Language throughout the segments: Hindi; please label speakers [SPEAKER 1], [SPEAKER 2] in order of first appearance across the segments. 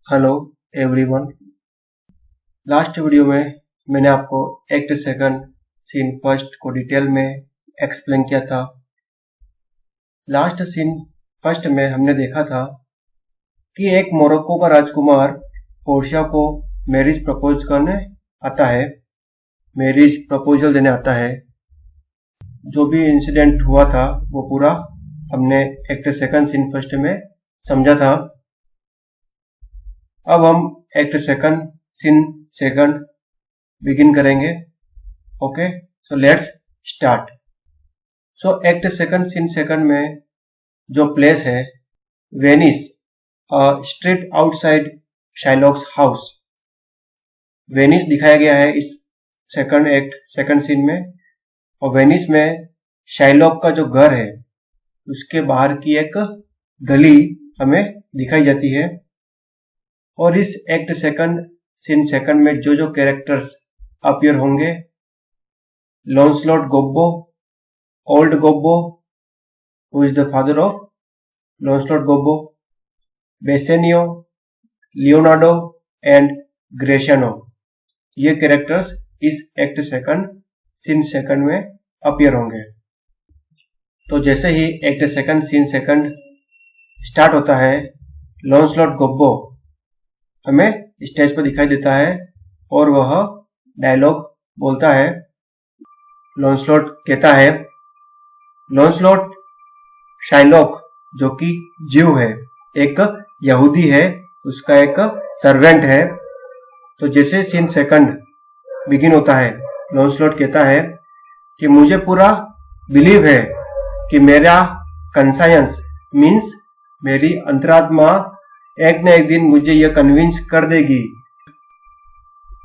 [SPEAKER 1] Hello everyone. लास्ट वीडियो में मैंने आपको एक्ट सेकंड सीन फर्स्ट को डिटेल में एक्सप्लेन किया था। लास्ट सीन फर्स्ट में हमने देखा था कि एक मोरक्को का राजकुमार पोर्शिया को मैरिज प्रपोज करने आता है, मैरिज प्रपोजल देने आता है। जो भी इंसिडेंट हुआ था वो पूरा हमने एक्ट सेकंड सीन फर्स्ट में समझा था। अब हम act second scene second begin करेंगे। Okay, so let's start. So act second scene second में जो प्लेस है Venice, street outside Shylock's house. Venice दिखाया गया है इस सेकंड एक्ट सेकंड सीन में, और वेनिस में शाइलॉक का जो घर है उसके बाहर की एक गली हमें दिखाई जाती है। और इस एक्ट सेकंड सीन सेकंड में जो जो कैरेक्टर्स अपीयर होंगे, Launcelot Gobbo, old Gobbo who is the father of Launcelot Gobbo, Bassanio, Leonardo and Gratiano, ये कैरेक्टर्स इस एक्ट सेकंड सीन सेकंड में अपीयर होंगे। तो जैसे ही act second scene second start होता है, लॉन्सलॉट गोब्बो हमें स्टेज पर दिखाई देता है और वह डायलॉग बोलता है। लॉन्सलॉट कहता है, लॉन्सलॉट शाइलॉक जो कि ज्यू है, एक यहूदी है, उसका एक सर्वेंट है। तो जैसे सीन सेकंड बिगिन होता है, लॉन्सलॉट कहता है कि मुझे पूरा बिलीव है कि मेरा कंसायंस मीन्स मेरी अंतरात्मा एक न एक दिन मुझे यह कन्विंस कर देगी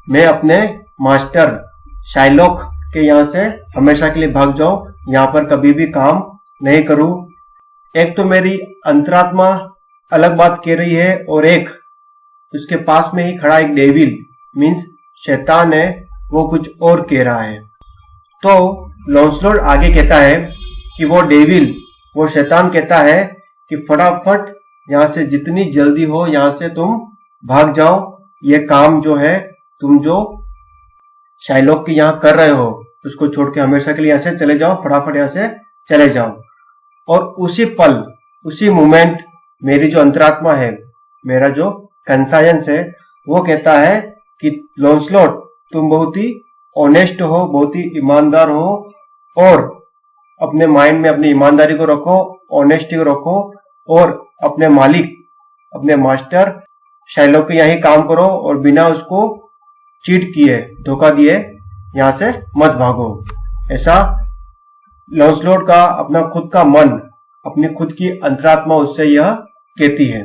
[SPEAKER 1] मैं अपने मास्टर शाइलॉक के यहाँ से हमेशा के लिए भाग जाऊं, यहाँ पर कभी भी काम नहीं करूं। एक तो मेरी अंतरात्मा अलग बात कह रही है और एक उसके पास में ही खड़ा एक डेविल मीन्स शैतान है, वो कुछ और कह रहा है। तो लॉन्सलॉट आगे कहता है कि वो डेविल, वो शैतान कहता है कि फटाफट यहाँ से जितनी जल्दी हो यहाँ से तुम भाग जाओ, ये काम जो है तुम जो शाइलॉक के यहाँ कर रहे हो उसको छोड़ के हमेशा के लिए यहाँ से चले जाओ, फटाफट यहाँ से चले जाओ। और उसी पल उसी मोमेंट मेरी जो अंतरात्मा है, मेरा जो कंसायंस है, वो कहता है कि लॉन्सलॉट तुम बहुत ही ऑनेस्ट हो, बहुत ही ईमानदार हो, और अपने माइंड में अपनी ईमानदारी को रखो, ऑनेस्टी को रखो, और अपने मालिक अपने मास्टर शाइलॉक के यहाँ ही काम करो और बिना उसको चीट किए, धोखा दिए यहाँ से मत भागो। ऐसा लॉन्सलॉट का अपना खुद का मन, अपनी खुद की अंतरात्मा उससे यह कहती है।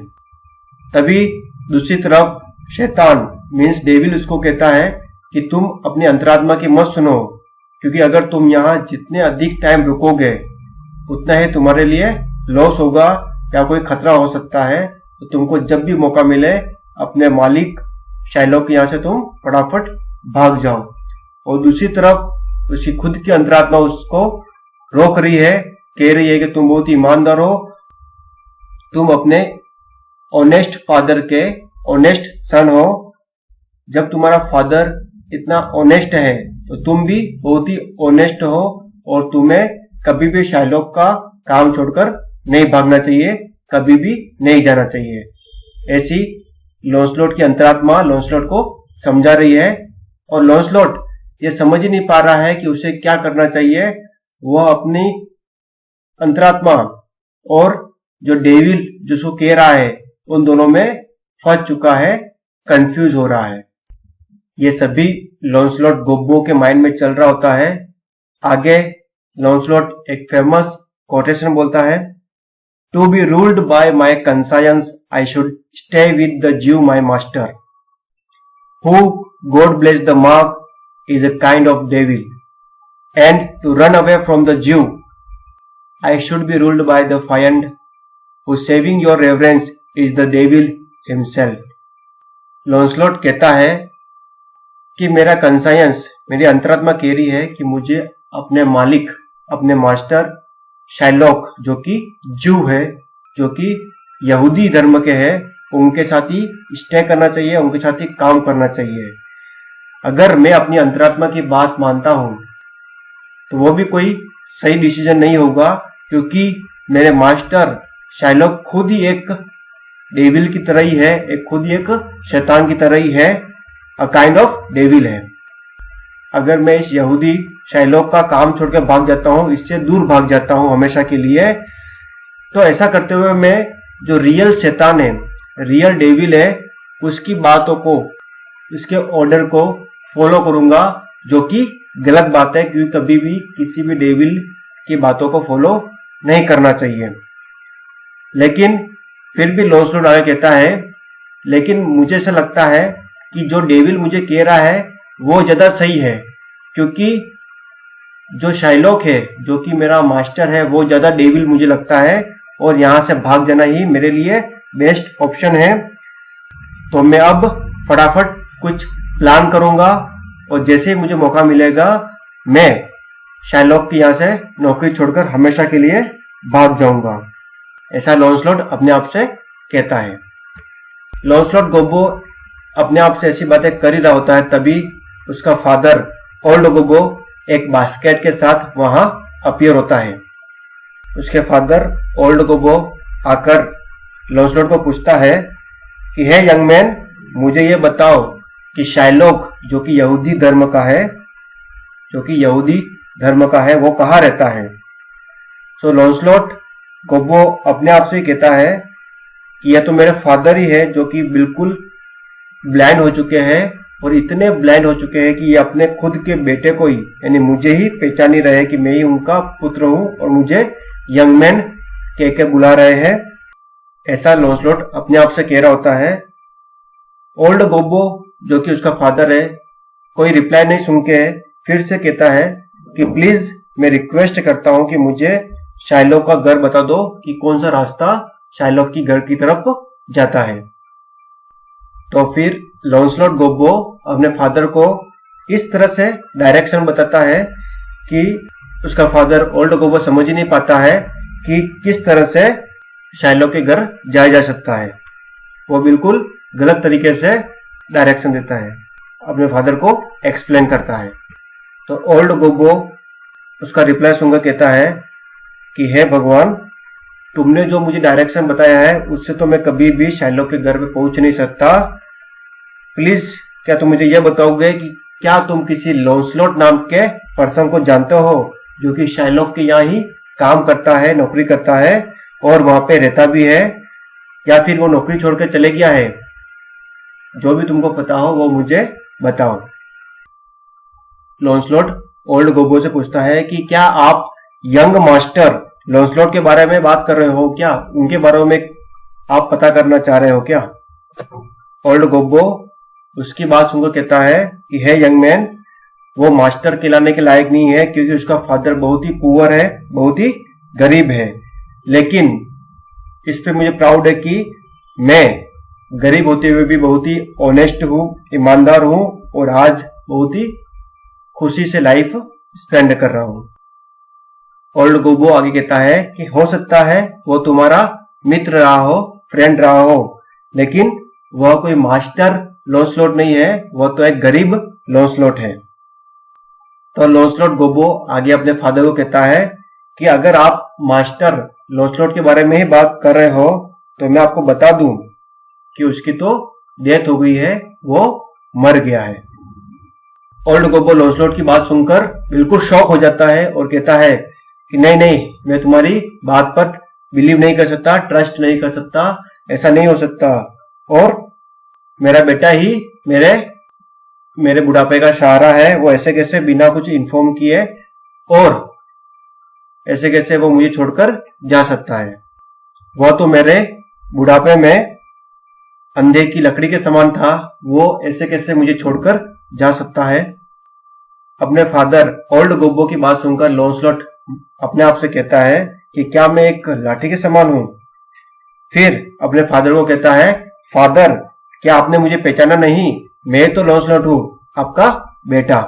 [SPEAKER 1] तभी दूसरी तरफ शैतान मीन्स डेविल उसको कहता है कि तुम अपनी अंतरात्मा की मत सुनो, क्योंकि अगर तुम यहाँ जितने अधिक टाइम रुकोगे उतना ही तुम्हारे लिए लॉस होगा या कोई खतरा हो सकता है। तो तुमको जब भी मौका मिले अपने मालिक शाइलॉक के यहाँ से तुम फटाफट भाग जाओ। और दूसरी तरफ उसकी खुद की अंतरात्मा उसको रोक रही है, कह रही है कि तुम बहुत ईमानदार हो, तुम अपने ऑनेस्ट फादर के ऑनेस्ट सन हो। जब तुम्हारा फादर इतना ऑनेस्ट है तो तुम भी बहुत ही ऑनेस्ट हो, और तुम्हें कभी भी शाइलॉक का काम छोड़कर नहीं भागना चाहिए, कभी भी नहीं जाना चाहिए। ऐसी लॉन्सलॉट की अंतरात्मा लॉन्सलॉट को समझा रही है, और लॉन्सलॉट ये समझ ही नहीं पा रहा है कि उसे क्या करना चाहिए। वह अपनी अंतरात्मा और जो डेविल जिसको कह रहा है उन दोनों में फंस चुका है, कंफ्यूज हो रहा है। ये सभी लॉन्सलॉट गोब्बो के माइंड में चल रहा होता है। आगे लॉन्सलॉट एक फेमस कोटेशन बोलता है, To be ruled by my conscience, I should stay with the Jew, my master, who, God bless the mark, is a kind of devil. And to run away from the Jew, I should be ruled by the fiend, who, saving your reverence, is the devil himself. लॉन्सलॉट कहता है कि मेरा कंसायंस, मेरी अंतरात्मा कह रही है कि मुझे अपने मालिक, अपने मास्टर शाइलॉक जो कि ज्यू है, जो कि यहूदी धर्म के हैं, उनके साथ ही स्टे करना चाहिए, उनके साथ ही काम करना चाहिए। अगर मैं अपनी अंतरात्मा की बात मानता हूं तो वो भी कोई सही डिसीजन नहीं होगा, क्योंकि मेरे मास्टर शाइलॉक खुद ही एक डेविल की तरह ही है, खुद ही एक शैतान की तरह ही है, अ काइंड ऑफ डेविल है। अगर मैं इस यहूदी शाइलॉक का काम छोड़कर भाग जाता हूं, इससे दूर भाग जाता हूं हमेशा के लिए, तो ऐसा करते हुए मैं जो रियल शैतान है, रियल डेविल है, उसकी बातों को, उसके ऑर्डर को फॉलो करूंगा, जो कि गलत बात है, क्योंकि कभी भी किसी भी डेविल की बातों को फॉलो नहीं करना चाहिए। लेकिन फिर भी लॉन्सलॉट आगे कहता है, लेकिन मुझे ऐसा लगता है कि जो डेविल मुझे कह रहा है वो ज्यादा सही है, क्योंकि जो शाइलॉक है, जो कि मेरा मास्टर है, वो ज्यादा डेविल मुझे लगता है, और यहां से भाग जाना ही मेरे लिए बेस्ट ऑप्शन है। तो मैं अब फटाफट कुछ प्लान करूंगा, और जैसे ही मुझे मौका मिलेगा मैं शाइलॉक की यहां से नौकरी छोड़कर हमेशा के लिए भाग जाऊंगा। ऐसा लॉन्सलॉट अपने आप से कहता है। लॉन्सलॉट गोबो अपने आप से ऐसी बातें कर ही रहा होता है, तभी उसका फादर ओल्ड गोबो एक बास्केट के साथ वहां अपीयर होता है। उसके फादर ओल्ड गोबो आकर लॉन्सलॉट को पूछता है कि हे यंग मैन, मुझे ये बताओ कि शाइलॉक जो कि यहूदी धर्म का है, वो कहाँ रहता है। सो लॉन्सलॉट गोबो अपने आप से कहता है कि यह तो मेरे फादर ही है, जो कि बिल्कुल ब्लाइंड हो चुके हैं, और इतने ब्लाइंड हो चुके हैं कि ये अपने खुद के बेटे को ही, यानी मुझे ही पहचान ही रहे कि मैं ही उनका पुत्र हूं, और मुझे यंग मैन कह के बुला रहे हैं। ऐसा लॉन्सलॉट अपने आप से कह रहा होता है। ओल्ड गोबो जो कि उसका फादर है, कोई रिप्लाई नहीं सुन के फिर से कहता है कि प्लीज मैं रिक्वेस्ट करता हूं कि मुझे शाइलॉक का घर बता दो कि कौन सा रास्ता शाइलॉक की घर की तरफ जाता है। तो फिर लॉन्सलॉट गोबो अपने फादर को इस तरह से डायरेक्शन बताता है कि उसका फादर ओल्ड गोबो समझ ही नहीं पाता है कि किस तरह से शाइलॉक के घर जाया जा सकता है। वो बिल्कुल गलत तरीके से डायरेक्शन देता है, अपने फादर को एक्सप्लेन करता है। तो ओल्ड गोबो उसका रिप्लाई सुनकर कहता है कि हे भगवान, तुमने जो मुझे डायरेक्शन बताया है उससे तो मैं कभी भी शाइलॉक के घर पे पहुंच नहीं सकता। प्लीज क्या तुम मुझे यह बताओगे कि क्या तुम किसी लॉन्सलॉट नाम के पर्सन को जानते हो, जो कि शाइलॉक के यहाँ ही काम करता है, नौकरी करता है, और वहां पे रहता भी है, या फिर वो नौकरी छोड़कर चले गया है। जो भी तुमको पता हो वो मुझे बताओ। लॉन्सलॉट ओल्ड गोबो से पूछता है कि क्या आप यंग मास्टर लॉन्सलॉट के बारे में बात कर रहे हो क्या, उनके बारे में आप पता करना चाह रहे हो क्या। ओल्ड गोबो उसकी बात सुनकर कहता है कि हे यंग मैन, वो मास्टर कहलाने के लायक नहीं है, क्योंकि उसका फादर बहुत ही पुअर है, बहुत ही गरीब है। लेकिन इस पे मुझे प्राउड है कि मैं गरीब होते हुए भी बहुत ही ऑनेस्ट हूँ, ईमानदार हूँ, और आज बहुत ही खुशी से लाइफ स्पेंड कर रहा हूँ। ओल्ड गोबो आगे कहता है कि हो सकता है वो तुम्हारा मित्र रहा हो, फ्रेंड रहा हो, लेकिन वह कोई मास्टर लॉन्सलॉट नहीं है, वह तो एक गरीब लॉन्सलॉट है। तो लॉन्सलॉट गोबो आगे अपने फादर को कहता है कि अगर आप मास्टर लॉन्सलॉट के बारे में ही बात कर रहे हो तो मैं आपको बता दूं कि उसकी तो डेथ हो गई है, वो मर गया है। ओल्ड गोबो लॉन्सलॉट की बात सुनकर बिल्कुल शॉक हो जाता है और कहता है कि नहीं नहीं, मैं तुम्हारी बात पर बिलीव नहीं कर सकता, ट्रस्ट नहीं कर सकता, ऐसा नहीं हो सकता, और मेरा बेटा ही मेरे बुढ़ापे का सहारा है। वो ऐसे कैसे बिना कुछ इन्फॉर्म किए और ऐसे कैसे वो मुझे छोड़कर जा सकता है। वह तो मेरे बुढ़ापे में अंधे की लकड़ी के समान था, वो ऐसे कैसे मुझे छोड़कर जा सकता है। अपने फादर ओल्ड गोबो की बात सुनकर लॉन्सलॉट अपने आप से कहता है कि क्या मैं एक लाठी के समान हूं। फिर अपने फादर को कहता है, फादर क्या आपने मुझे पहचाना नहीं, मैं तो लॉन्सलॉट हूं, आपका बेटा।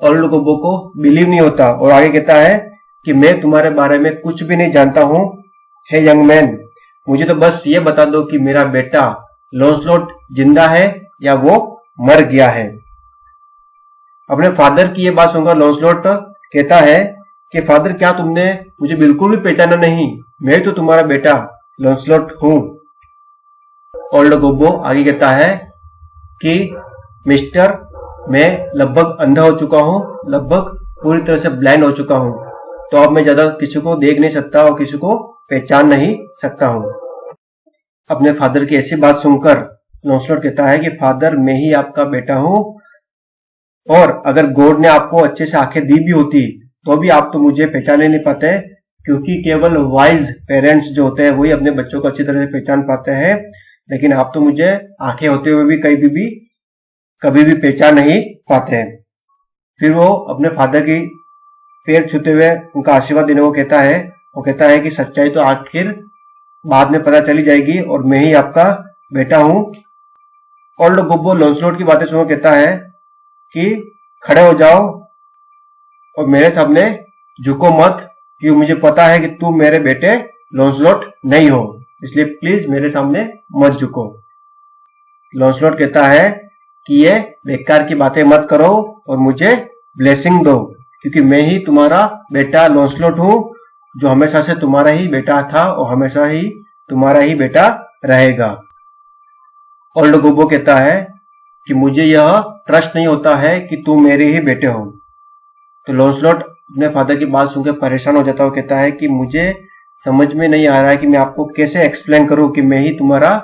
[SPEAKER 1] ओल्ड गोबो को बिलीव नहीं होता और आगे कहता है कि मैं तुम्हारे बारे में कुछ भी नहीं जानता हूं। हे यंग मैन, मुझे तो बस ये बता दो कि मेरा बेटा लॉन्सलॉट जिंदा है या वो मर गया है। अपने फादर की ये बात सुनकर लॉन्सलॉट कहता है कि फादर, क्या तुमने मुझे बिल्कुल भी पहचाना नहीं? मैं तो तुम्हारा बेटा लॉन्सलॉट हूं। ओल्ड गोबो आगे कहता है कि मिस्टर, मैं लगभग अंधा हो चुका हूं, लगभग पूरी तरह से ब्लाइंड हो चुका हूं, तो अब मैं ज्यादा किसी को देख नहीं सकता और किसी को पहचान नहीं सकता हूं। अपने फादर की ऐसी बात सुनकर लॉन्सलॉट कहता है कि फादर, मैं ही आपका बेटा हूं, और अगर गॉड ने आपको अच्छे से आंखें दी भी होती तो भी आप तो मुझे पहचान नहीं पाते, क्योंकि केवल वाइज पेरेंट्स जो होते हैं वही अपने बच्चों को अच्छी तरह से पहचान पाते हैं, लेकिन आप तो मुझे आंखें होते हुए भी कभी भी पहचान नहीं पाते हैं। फिर वो अपने फादर की पैर छूते हुए उनका आशीर्वाद देने को कहता है। वो कहता है कि सच्चाई तो आखिर बाद में पता चली जाएगी और मैं ही आपका बेटा हूं। ओल्ड गोबो लॉन्सलॉट की बातें सुनकर कहता है कि खड़े हो जाओ और मेरे सामने झुको मत, क्योंकि मुझे पता है कि तुम मेरे बेटे लॉन्सलॉट नहीं हो, इसलिए प्लीज मेरे सामने मत झुको। लॉन्सलॉट कहता है कि ये बेकार की बातें मत करो और मुझे ब्लेसिंग दो, क्योंकि मैं ही तुम्हारा बेटा लॉन्सलॉट हूं, जो हमेशा से तुम्हारा ही बेटा था और हमेशा ही तुम्हारा ही बेटा रहेगा। ओल्ड गोबो कहता है कि मुझे यह ट्रस्ट नहीं होता है कि तुम मेरे ही बेटे हो। तो लॉन्सलॉट अपने फादर की बात सुनकर परेशान हो जाता है। कहता है कि मुझे समझ में नहीं आ रहा है कि मैं आपको कैसे एक्सप्लेन करूं कि मैं ही तुम्हारा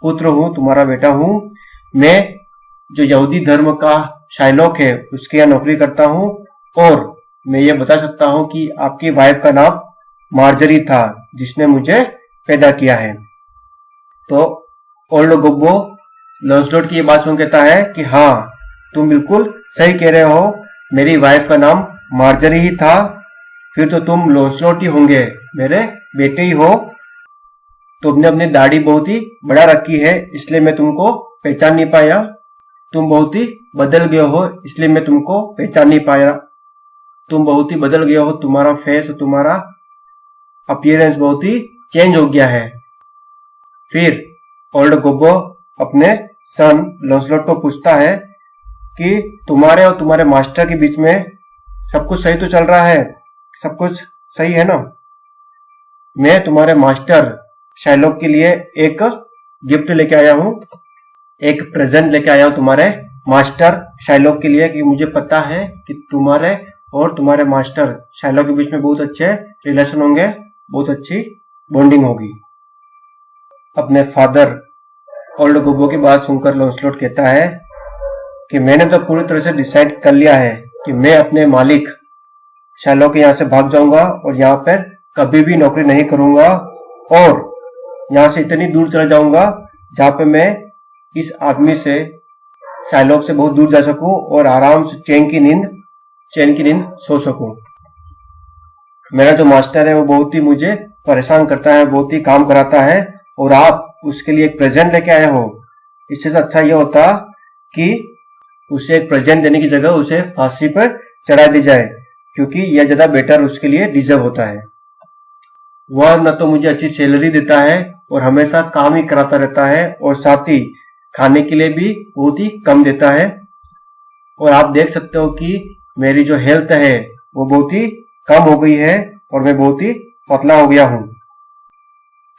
[SPEAKER 1] पुत्र हूं, तुम्हारा बेटा हूं। मैं जो यहूदी धर्म का शाइलॉक है उसके यहाँ नौकरी करता हूं, और मैं ये बता सकता हूं कि आपकी वाइफ का नाम मार्जरी था, जिसने मुझे पैदा किया है। तो ओल्ड गोबो लॉन्सलॉट की ये बात सुन कहता है कि हाँ, तुम बिल्कुल सही कह रहे हो, मेरी वाइफ का नाम मार्जरी ही था, फिर तो तुम लॉन्सलॉट ही होंगे, मेरे बेटे ही हो। तुमने अपनी दाढ़ी बहुत ही बड़ा रखी है, इसलिए मैं तुमको पहचान नहीं पाया। तुम बहुत ही बदल गए हो, इसलिए मैं तुमको पहचान नहीं पाया। तुम बहुत ही बदल गए हो, तुम्हारा फेस, तुम्हारा अपीयरेंस बहुत ही चेंज हो गया है। फिर ओल्ड गोबो अपने सन लॉन्सलॉट को पूछता है कि तुम्हारे और तुम्हारे मास्टर के बीच में सब कुछ सही तो चल रहा है? सब कुछ सही है ना? मैं तुम्हारे मास्टर शाइलॉक के लिए एक गिफ्ट लेके आया हूं, एक प्रेजेंट लेके आया हूं तुम्हारे मास्टर शाइलॉक के लिए, कि मुझे पता है कि तुम्हारे और तुम्हारे मास्टर शाइलॉक के बीच में बहुत अच्छे रिलेशन होंगे, बहुत अच्छी बॉन्डिंग होगी। अपने फादर ओल्ड गोबो की बात सुनकर लॉन्सलॉट कहता है कि मैंने तो पूरी तरह से डिसाइड कर लिया है कि मैं अपने मालिक शाइलॉक के यहाँ से भाग जाऊंगा और यहाँ पर कभी भी नौकरी नहीं करूंगा, और यहाँ से इतनी दूर चला जाऊंगा जहां पे मैं इस आदमी से, शाइलॉक से बहुत दूर जा सकूं और आराम से चैन की नींद सो सकूं। मेरा जो मास्टर है वो बहुत ही मुझे परेशान करता है, बहुत ही काम कराता है, और आप उसके लिए एक प्रेजेंट लेके आए हो। इससे तो अच्छा यह होता कि उसे एक प्रेजेंट देने की जगह उसे फांसी पर चढ़ा दी जाए, क्योंकि यह ज्यादा बेटर उसके लिए डिजर्व होता है। वह न तो मुझे अच्छी सैलरी देता है और हमेशा काम ही कराता रहता है, और साथ ही खाने के लिए भी बहुत ही कम देता है। और आप देख सकते हो कि मेरी जो हेल्थ है वो बहुत ही कम हो गई है और मैं बहुत ही पतला हो गया हूं।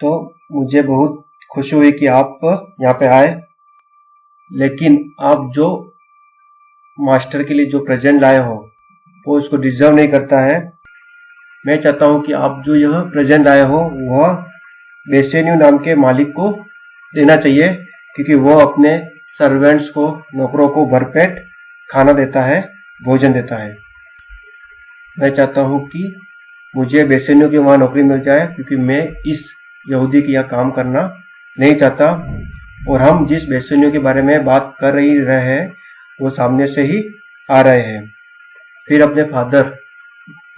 [SPEAKER 1] तो मुझे बहुत खुशी हुई कि आप यहाँ पे आए, लेकिन आप जो मास्टर के लिए जो प्रेजेंट लाए हो वो उसको डिजर्व नहीं करता है। मैं चाहता हूं कि आप जो यह प्रेजेंट लाए हो वह बेसेन्यू नाम के मालिक को देना चाहिए, क्योंकि वह अपने सर्वेंट्स को, नौकरों को भरपेट खाना देता है, भोजन देता है। मैं चाहता हूं कि मुझे बेसेन्यू की वहां नौकरी मिल जाए, क्योंकि मैं इस यहूदी के यहाँ काम करना नहीं चाहता। और हम जिस बेसेन्यू के बारे में बात कर रहे हैं वो सामने से ही आ रहे हैं। फिर अपने फादर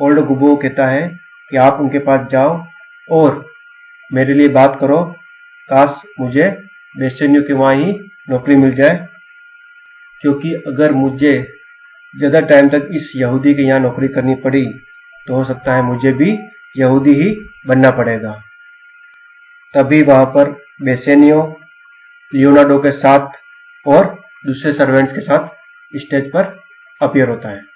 [SPEAKER 1] ओल्ड गोबो कहता है कि आप उनके पास जाओ और मेरे लिए बात करो, काश मुझे बेसेन्यू के वहाँ ही नौकरी मिल जाए, क्योंकि अगर मुझे ज़्यादा टाइम तक इस यहूदी के यहाँ नौकरी करनी पड़ी तो हो सकता है मुझे भी यहूदी ही बनना पड़ेगा। तभी वहां पर बेसेनियो लियोनार्डो के साथ और दूसरे सर्वेंट्स के साथ स्टेज पर अपीयर होता है।